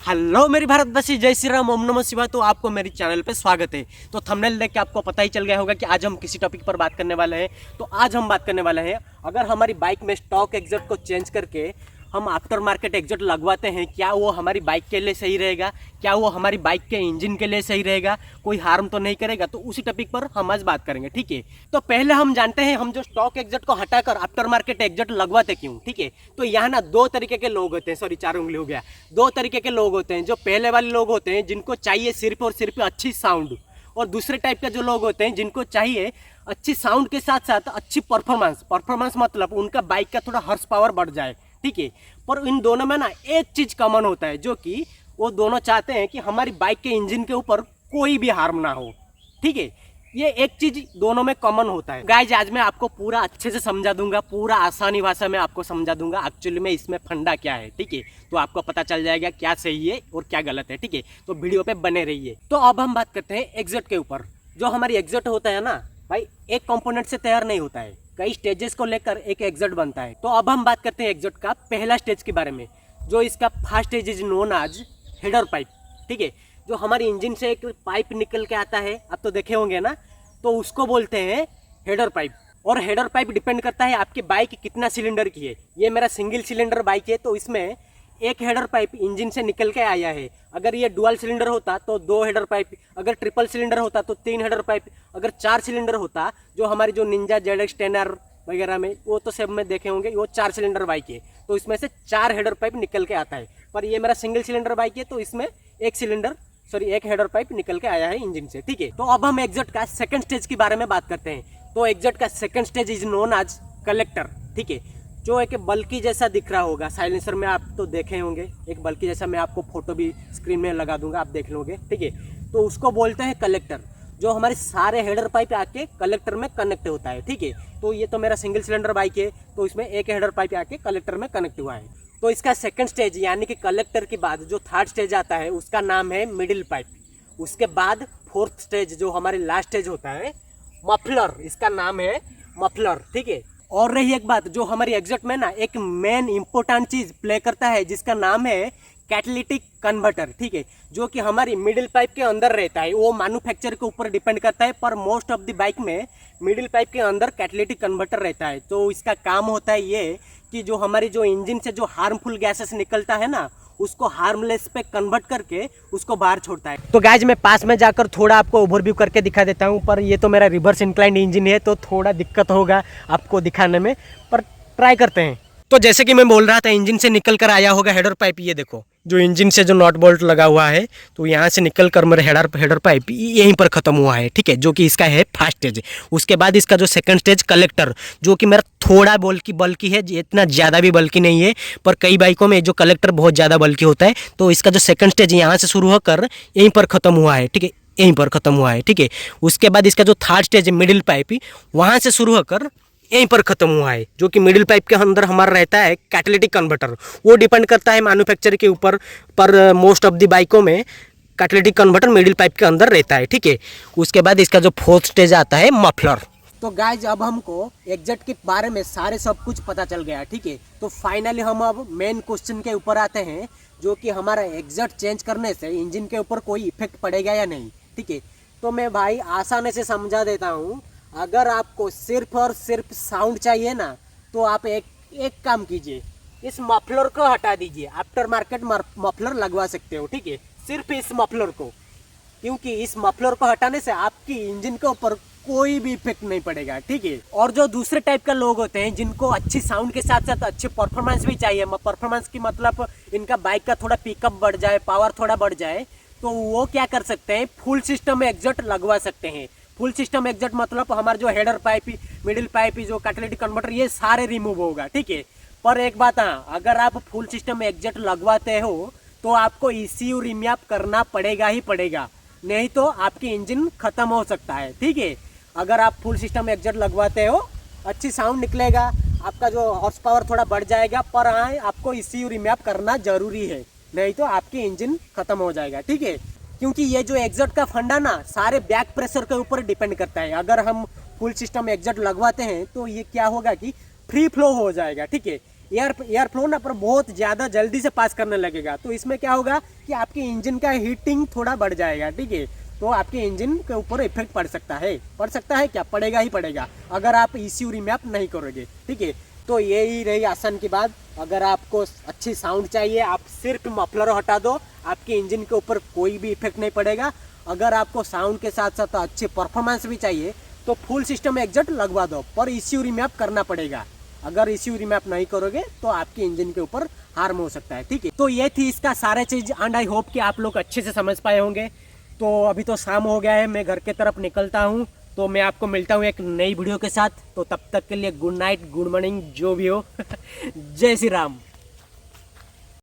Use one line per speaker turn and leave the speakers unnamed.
Hello मेरी भारतवासी, जय श्री राम, ओम नमः शिवाय। तो आपको मेरी चैनल पे स्वागत है। तो थंबनेल देख के आपको पता ही चल गया होगा कि आज हम किसी टॉपिक पर बात करने वाले हैं। तो आज हम बात करने वाले हैं, अगर हमारी बाइक में स्टॉक एग्जॉस्ट को चेंज करके हम आफ्टर मार्केट एग्जॉस्ट लगवाते हैं, क्या वो हमारी बाइक के लिए सही रहेगा, क्या वो हमारी बाइक के इंजन के लिए सही रहेगा, कोई हार्म तो नहीं करेगा। तो उसी टॉपिक पर हम आज बात करेंगे, ठीक है। तो पहले हम जानते हैं हम जो स्टॉक एग्जॉस्ट को हटाकर आफ्टर मार्केट एग्जॉस्ट लगवाते क्यों, ठीक है। तो यहाँ ना दो तरीके के लोग होते हैं, सॉरी 4 उंगली हो गया। दो तरीके के लोग होते हैं। जो पहले वाले लोग होते हैं जिनको चाहिए सिर्फ और सिर्फ अच्छी साउंड, और दूसरे टाइप के जो लोग होते हैं जिनको चाहिए अच्छी साउंड के साथ साथ अच्छी परफॉर्मेंस मतलब उनका बाइक का थोड़ा हॉर्स पावर बढ़ जाए, ठीक है। पर इन दोनों में ना एक चीज कॉमन होता है, जो कि वो दोनों चाहते हैं कि हमारी बाइक के इंजन के ऊपर कोई भी हार्म ना हो, ठीक है। ये एक चीज दोनों में कॉमन होता है। गाइज आज मैं आपको पूरा अच्छे से समझा दूंगा, पूरा आसानी भाषा में आपको समझा दूंगा एक्चुअली में इसमें फंडा क्या है, ठीक है। तो आपको पता चल जाएगा क्या सही है और क्या गलत है, ठीक है। तो वीडियो पे बने रहिए। तो अब हम बात करते हैं एग्जॉस्ट के ऊपर। जो हमारी एग्जॉस्ट होता है ना भाई, एक कंपोनेंट से तैयार नहीं होता है, कई स्टेजेस को लेकर एक एग्जॉस्ट बनता है। तो अब हम बात करते हैं एग्जॉस्ट का पहला स्टेज के बारे में, जो इसका first stage is known as header pipe, ठीक है। जो हमारी इंजन से एक पाइप निकल के आता है, आप तो देखे होंगे ना, तो उसको बोलते हैं हेडर पाइप। और हेडर पाइप डिपेंड करता है आपकी बाइक कितना सिलेंडर की है। ये मेरा सिंगल सिलेंडर बाइक है, तो इसमें एक हेडर पाइप इंजन से निकल के आया है। अगर ये डुअल सिलेंडर होता तो 2 हेडर पाइप, अगर ट्रिपल सिलेंडर होता तो 3 हेडर पाइप, अगर 4 सिलेंडर होता, जो हमारी जो निंजा ZX 10R वगैरह में, वो तो सब में देखे होंगे, वो 4 सिलेंडर बाइक है, तो इसमें से 4 हेडर पाइप निकल के आता है। पर ये मेरा सिंगल सिलेंडर बाइक है, तो इसमें एक हेडर पाइप निकल के आया है इंजन से, ठीक है। तो अब हम एग्जॉस्ट का सेकंड स्टेज के बारे में बात करते हैं। तो एग्जॉस्ट का second stage is known as collector, ठीक है। जो एक बल्कि जैसा दिख रहा होगा, साइलेंसर में आप तो देखे होंगे, एक बल्कि जैसा, मैं आपको फोटो भी स्क्रीन में लगा दूंगा, आप देख लोगे, ठीक है। तो उसको बोलते हैं कलेक्टर, जो हमारे सारे हेडर पाइप आके कलेक्टर में कनेक्ट होता है, ठीक है। तो ये तो मेरा सिंगल सिलेंडर बाइक है, तो इसमें एक हेडर पाइप आके कलेक्टर में कनेक्ट हुआ है। तो इसका सेकंड स्टेज यानी कि कलेक्टर के बाद जो थर्ड स्टेज आता है उसका नाम है मिडिल पाइप। उसके बाद फोर्थ स्टेज जो हमारे लास्ट स्टेज होता है मफलर, इसका नाम है मफलर, ठीक है। और रही एक बात, जो हमारी एग्जॉस्ट में ना एक मेन इंपॉर्टेंट चीज प्ले करता है, जिसका नाम है कैटालिटिक कन्वर्टर, ठीक है। जो कि हमारी मिडिल पाइप के अंदर रहता है, वो मैन्युफैक्चर के ऊपर डिपेंड करता है, पर मोस्ट ऑफ द बाइक में मिडिल पाइप के अंदर कैटालिटिक कन्वर्टर रहता है। तो इसका काम होता है ये कि जो हमारी जो इंजन से जो हार्मफुल गैसेस निकलता है ना, उसको हार्मलेस पे कन्वर्ट करके उसको बाहर छोड़ता है। तो गाइज मैं पास में जाकर थोड़ा आपको ओवरव्यू करके दिखा देता हूँ, पर ये तो मेरा रिवर्स इंक्लाइंड इंजन है, तो थोड़ा दिक्कत होगा आपको दिखाने में, पर ट्राई करते हैं। तो जैसे कि मैं बोल रहा था, इंजन से निकल कर आया होगा हेडर पाइप, ये देखो, जो इंजन से जो नॉट बोल्ट लगा हुआ है, तो यहाँ से निकल कर मेरा हेडर पाइप यहीं पर ख़त्म हुआ है, ठीक है। जो कि इसका है फर्स्ट स्टेज। उसके बाद इसका जो सेकंड स्टेज कलेक्टर, जो कि मेरा थोड़ा बल्कि है, इतना ज़्यादा भी बल्कि नहीं है, पर कई बाइकों में जो कलेक्टर बहुत ज़्यादा बल्कि होता है। तो इसका जो सेकंड स्टेज यहाँ से शुरू होकर यहीं पर ख़त्म हुआ है, ठीक है, यहीं पर ख़त्म हुआ है, ठीक है। उसके बाद इसका जो थर्ड स्टेज है मिडिल पाइप, वहाँ से शुरू होकर यहीं पर ख़त्म हुआ है। जो कि मिडिल पाइप के अंदर हमारा रहता है कैटालिटिक कन्वर्टर, वो डिपेंड करता है मैन्युफैक्चर के ऊपर, पर मोस्ट ऑफ द बाइकों में कैटालिटिक कन्वर्टर मिडिल पाइप के अंदर रहता है, ठीक है। उसके बाद इसका जो फोर्थ स्टेज आता है मफलर। तो गाइज अब हमको एग्जॉस्ट के बारे में सारे सब कुछ पता चल गया, ठीक है। तो फाइनली हम अब मेन क्वेश्चन के ऊपर आते हैं, जो कि हमारा एग्जॉस्ट चेंज करने से इंजन के ऊपर कोई इफेक्ट पड़ेगा या नहीं, ठीक है। तो मैं भाई आसानी से समझा देता हूँ। अगर आपको सिर्फ और सिर्फ साउंड चाहिए ना, तो आप एक काम कीजिए, इस मफलर को हटा दीजिए, आफ्टर मार्केट मफलर लगवा सकते हो, ठीक है। सिर्फ इस मफलर को, क्योंकि इस मफलर को हटाने से आपकी इंजन के ऊपर कोई भी इफेक्ट नहीं पड़ेगा, ठीक है। और जो दूसरे टाइप का लोग होते हैं, जिनको अच्छी साउंड के साथ साथ अच्छी परफॉर्मेंस भी चाहिए, परफॉर्मेंस की मतलब इनका बाइक का थोड़ा पिकअप बढ़ जाए, पावर थोड़ा बढ़ जाए, तो वो क्या कर सकते हैं, फुल सिस्टम एग्जॉस्ट लगवा सकते हैं। फुल सिस्टम एग्जॉस्ट मतलब हमारा जो हेडर पाइप, मिडिल पाइप, जो कैटालिटिक कन्वर्टर, ये सारे रिमूव होगा, ठीक है। पर एक बात, हाँ, अगर आप फुल सिस्टम एग्जॉस्ट लगवाते हो तो आपको ECU रिमैप करना पड़ेगा ही पड़ेगा, नहीं तो आपकी इंजन खत्म हो सकता है, ठीक है। अगर आप फुल सिस्टम एग्जॉस्ट लगवाते हो, अच्छी साउंड निकलेगा, आपका जो हॉर्स पावर थोड़ा बढ़ जाएगा, पर हाँ आपको ECU रिमैप करना जरूरी है, नहीं तो आपकी इंजन खत्म हो जाएगा, ठीक है। क्योंकि ये जो एग्जॉस्ट का फंडा ना सारे बैक प्रेशर के ऊपर डिपेंड करता है। अगर हम फुल सिस्टम एग्जॉस्ट लगवाते हैं तो ये क्या होगा कि फ्री फ्लो हो जाएगा, ठीक है। एयर फ्लो ना पर बहुत ज़्यादा जल्दी से पास करने लगेगा। तो इसमें क्या होगा कि आपके इंजन का हीटिंग थोड़ा बढ़ जाएगा, ठीक है। तो आपके इंजन के ऊपर इफेक्ट पड़ सकता है क्या, पड़ेगा ही पड़ेगा अगर आप ECU रिमैप नहीं करोगे, ठीक है। तो यही रही आसान की बात। अगर आपको अच्छी साउंड चाहिए, आप सिर्फ मफलर हटा दो, आपके इंजन के ऊपर कोई भी इफेक्ट नहीं पड़ेगा। अगर आपको साउंड के साथ साथ अच्छी परफॉर्मेंस भी चाहिए तो फुल सिस्टम एग्जॉस्ट लगवा दो, पर ECU रिमैप करना पड़ेगा। अगर ECU रिमैप नहीं करोगे तो आपके इंजन के ऊपर हार्म हो सकता है, ठीक है। तो ये थी इसका सारे चीज एंड आई होप कि आप लोग अच्छे से समझ पाए होंगे। तो अभी तो शाम हो गया है, मैं घर के तरफ निकलता हूँ। तो मैं आपको मिलता हूँ एक नई वीडियो के साथ। तो तब तक के लिए गुड नाइट, गुड मॉर्निंग, जो भी हो। जय श्री राम।